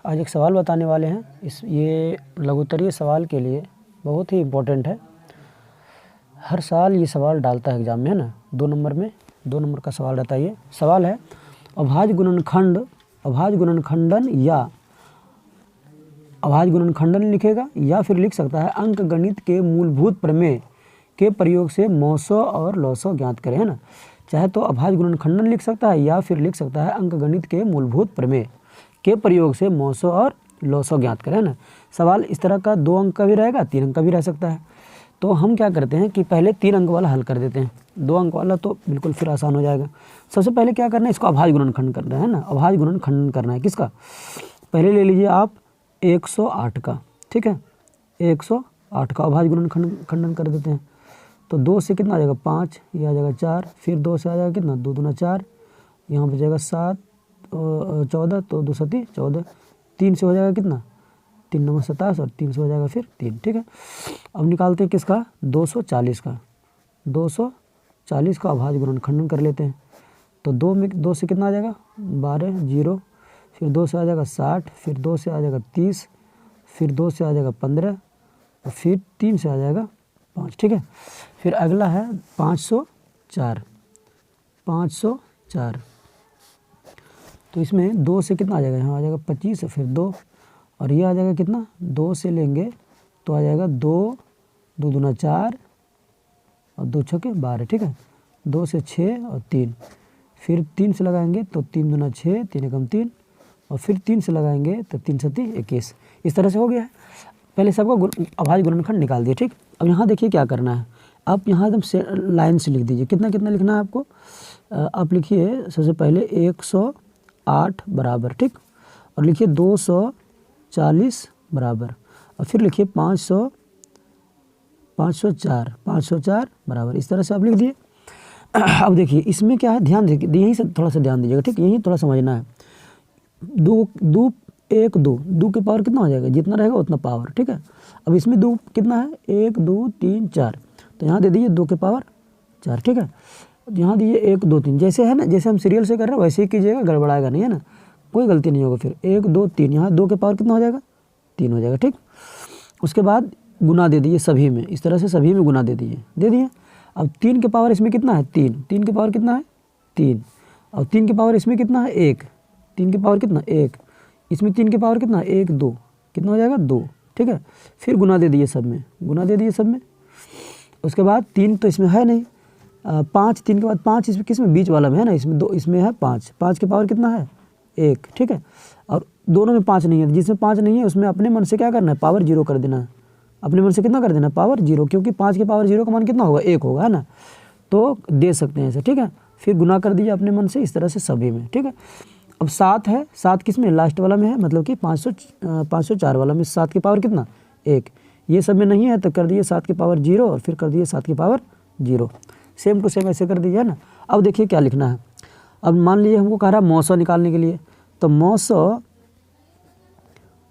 आज एक सवाल बताने वाले हैं। ये लघुत्तरीय सवाल के लिए बहुत ही इम्पोर्टेंट है। हर साल ये सवाल डालता है एग्ज़ाम में, है ना। 2 नंबर में 2 नंबर का सवाल रहता है। ये सवाल है अभाज्य गुणनखंडन या अभाज्य गुणनखंडन लिखेगा या फिर लिख सकता है अंक गणित के मूलभूत प्रमेय के प्रयोग से मौसो और लौसो ज्ञात करें, है ना। चाहे तो अभाज्य गुणनखंडन लिख सकता है या फिर लिख सकता है अंक गणित के मूलभूत प्रमेय के प्रयोग से मौसो और लौसो ज्ञात करें, है ना। सवाल इस तरह का 2 अंक का भी रहेगा, 3 अंक का भी रह सकता है। तो हम क्या करते हैं कि पहले 3 अंक वाला हल कर देते हैं। 2 अंक वाला तो बिल्कुल फिर आसान हो जाएगा। सबसे पहले क्या करना है, इसको अभाज्य गुणनखंड करना है ना। अभाज्य गुणनखंडन करना है किसका, पहले ले लीजिए आप 108 का, ठीक है। 108 का अभाज्य गुणनखंडन कर देते हैं। तो 2 से कितना आ जाएगा 5, ये आ जाएगा 4, फिर 2 से आ जाएगा कितना 2 दूना 4, यहाँ पर जाएगा 7 14, तो 2 7 14, 3 से हो जाएगा कितना 3 9 27 और 3 से हो जाएगा फिर 3, ठीक है। अब निकालते हैं किसका 240 का। 240 का अभाज्य गुणनखंडन कर लेते हैं। तो 2 से कितना आ जाएगा 12 0, फिर 2 से आ जाएगा 60, फिर 2 से आ जाएगा 30, फिर 2 से आ जाएगा 15 और फिर 3 से आ जाएगा 5, ठीक है। फिर अगला है 504। तो इसमें 2 से कितना आ जाएगा, यहाँ आ जाएगा 25, फिर 2 और ये आ जाएगा कितना 2 से लेंगे तो आ जाएगा 2 2 दूना 4 और 2 छक्के 12, ठीक है। 2 से 6 और 3, फिर 3 से लगाएंगे तो 3 दूना 6, 3 एकम 3 और फिर 3 से लगाएंगे तो 3 7 21। इस तरह से हो गया है। पहले सबका अभाज्य गुणनखंड निकाल दिए, ठीक। अब यहाँ देखिए क्या करना है, आप यहाँ एकदम लाइन से लिख दीजिए। कितना कितना लिखना है आपको, आप लिखिए सबसे पहले 108 बराबर, ठीक, और लिखिए 240 बराबर, और फिर लिखिए 504 बराबर। इस तरह से आप लिख दिए। अब देखिए इसमें क्या है, ध्यान देखिए, यहीं से थोड़ा सा ध्यान दीजिएगा, ठीक। यहीं थोड़ा समझना है। 2 के पावर कितना हो जाएगा, जितना रहेगा उतना पावर, ठीक है। अब इसमें 2 कितना है 1 2 3 4, तो यहाँ दे दीजिए 2 के पावर 4, ठीक है। यहाँ दीजिए 1 2 3, जैसे है ना, जैसे हम सीरियल से कर रहे हैं वैसे ही कीजिएगा, गड़बड़ाएगा नहीं, है ना, कोई गलती नहीं होगा। फिर 1 2 3, यहाँ 2 के पावर कितना हो जाएगा 3 हो जाएगा, ठीक। उसके बाद गुना दे दीजिए सभी में, इस तरह से सभी में गुना दे दिए। अब 3 के पावर इसमें कितना है 3 के पावर कितना है 3, और 3 के पावर इसमें कितना है 1, 3 के पावर कितना 1, इसमें 3 के पावर कितना 1 2, कितना हो जाएगा 2, ठीक है। फिर गुना दे दिए सब में, उसके बाद 3 तो इसमें है नहीं, 5, 3 के बाद 5 इसमें किसमें बीच वाला में है ना, इसमें 2 इसमें है 5 के पावर कितना है 1, ठीक है। और दोनों में 5 नहीं है, जिसमें 5 नहीं है उसमें अपने मन से क्या करना है पावर 0 कर देना है। अपने मन से कितना कर देना है पावर 0, क्योंकि 5 के पावर 0 का मान कितना होगा 1 होगा, है ना, तो दे सकते हैं ऐसे, ठीक है। फिर गुना कर दीजिए अपने मन से, इस तरह से सभी में, ठीक है। अब 7 है, 7 किस में लास्ट वाला में है, मतलब कि 504 वाला में 7 की पावर कितना 1, ये सब में नहीं है तो कर दिए 7 की पावर 0 और फिर कर दिए 7 की पावर 0, सेम टू सेम ऐसे कर दीजिए, है ना। अब देखिए क्या लिखना है। अब मान लीजिए हमको कह रहा है मौसो निकालने के लिए, तो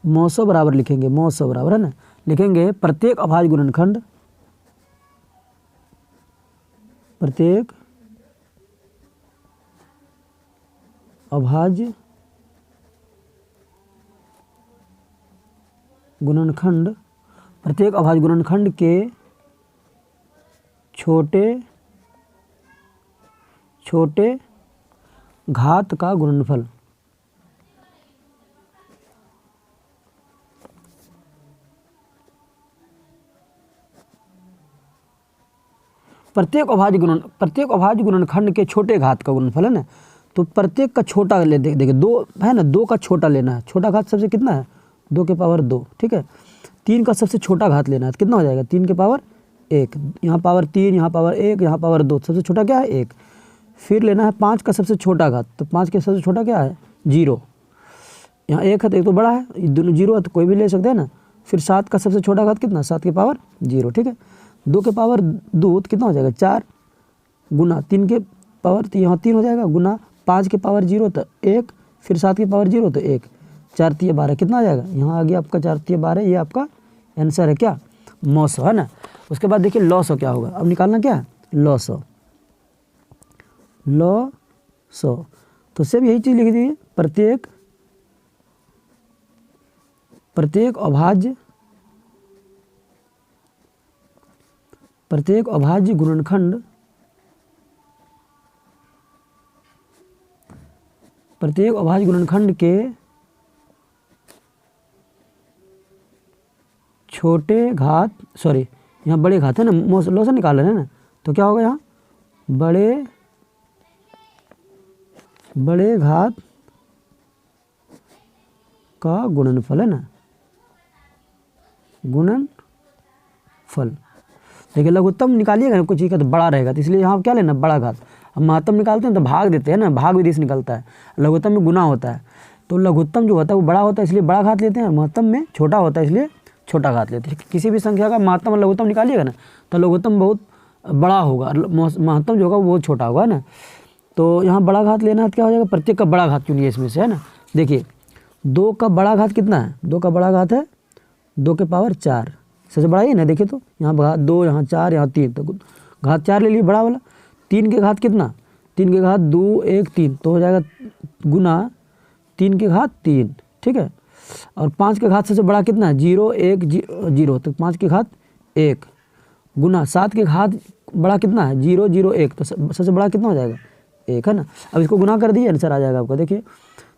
मौसो बराबर लिखेंगे, मौसो बराबर, है ना, लिखेंगे प्रत्येक अभाज्य गुणनखंड, प्रत्येक अभाज्य गुणनखंड के छोटे घात का गुणनफल। प्रत्येक अभाज्य गुणनखंड के छोटे घात का गुणनफल, है ना। तो प्रत्येक का छोटा ले देखिए 2 है ना, 2 का छोटा लेना है। छोटा घात सबसे कितना है 2 के पावर 2, ठीक है। 3 का सबसे छोटा घात लेना है, कितना हो जाएगा 3 के पावर 1, यहाँ पावर 3, यहाँ पावर 1, यहाँ पावर 2, सबसे छोटा क्या है 1। फिर लेना है 5 का सबसे छोटा घात, तो 5 के सबसे छोटा क्या है 0, यहाँ 1 है तो 1 तो बड़ा है, दोनों 0 है तो कोई भी ले सकते हैं ना। फिर 7 का सबसे छोटा घात कितना 7 के पावर 0, ठीक है। 2 के पावर 2 कितना हो जाएगा 4, गुना 3 के पावर, तो यहाँ 3 हो जाएगा, गुना 5 के पावर 0 तो 1, फिर 7 के पावर 0 तो 1, 4 3 12 कितना आ जाएगा, यहाँ आ गया आपका 4 3 12, ये आपका आंसर है क्या मौसो, है ना। उसके बाद देखिए लॉसो क्या होगा, अब निकालना क्या है लॉसो, तो सब यही चीज़ लिख दीजिए, प्रत्येक प्रत्येक अभाज्य गुणनखंड के छोटे घात, सॉरी यहाँ बड़े घात है ना, लॉसन निकाल रहे हैं ना, तो क्या होगा यहाँ बड़े घात का गुणनफल है ना, गुणनफल। देखिए लघुत्तम निकालिएगा ना कुछ चीज़ का तो बड़ा रहेगा, तो इसलिए यहाँ क्या लेना, बड़ा घात। हम महत्तम निकालते हैं तो भाग देते हैं ना, भाग विधि से निकलता है। लघुत्तम में गुना होता है, तो लघुत्तम जो होता है वो बड़ा होता है इसलिए बड़ा घात लेते हैं, महत्तम में छोटा होता है इसलिए छोटा घात लेते हैं। किसी भी संख्या का महत्तम और लघुत्तम निकालिएगा ना तो लघुत्तम बहुत बड़ा होगा, महत्तम जो होगा वो बहुत छोटा होगा ना। तो यहाँ बड़ा घात लेना है तो क्या हो जाएगा, प्रत्येक का बड़ा घात चुनिए इसमें से, है ना। देखिए 2 का बड़ा घात कितना है, 2 का बड़ा घात है 2 के पावर 4, सबसे बड़ा ही ना। देखिए तो यहाँ 2, यहाँ 4, यहाँ 3, तो घात 4 ले लीजिए बड़ा वाला। 3 के घात कितना, 3 के घात 2, 1, 3, तो हो जाएगा गुना 3 के घात 3, ठीक है। और 5 के घात सबसे बड़ा कितना है, 0, 1, 0, तो 5 के घात 1 गुना 7 के घात बड़ा कितना है, 0, 0, 1, तो सबसे बड़ा कितना हो जाएगा 1, है ना। अब इसको गुना कर दिए आंसर आ जाएगा आपका। देखिए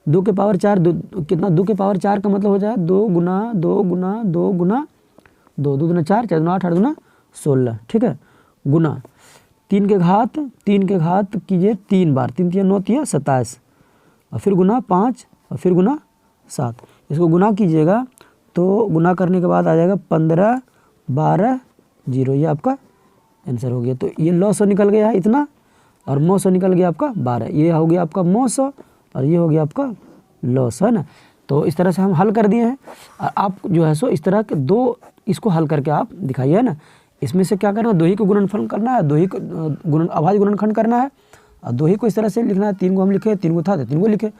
2 के पावर 4 कितना, 2 के पावर 4 का मतलब हो जाएगा 2 गुना 2 गुना 2 गुना 2, 2 दूना 4, 4 दूना 8, 8 दूना 16, ठीक है। गुना 3 के घात कीजिए 3 बार, 3 3 9 3 27, और फिर गुना 5 और फिर गुना 7। इसको गुना कीजिएगा तो गुना करने के बाद आ जाएगा 15, 12, 0, ये आपका आंसर हो गया। तो ये 900 निकल गया है इतना, और 900 निकल गया आपका 12, ये हो गया आपका 900 और ये हो गया आपका 900, है ना। तो इस तरह से हम हल कर दिए हैं। आप जो है सो इस तरह के 2 इसको हल करके आप दिखाइए, है ना। इसमें से क्या करना है, 2 ही को गुणनफल करना है, 2 ही को अभाज्य गुणनखंड करना है, और 2 ही को इस तरह से लिखना है। 3 को हम लिखे, 3 को था तो 3 को लिखे।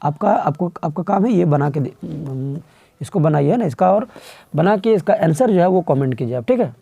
आपका काम है ये बना के इसको बनाइए, है ना इसका, और बना के इसका आंसर जो है वो कमेंट कीजिए आप, ठीक है।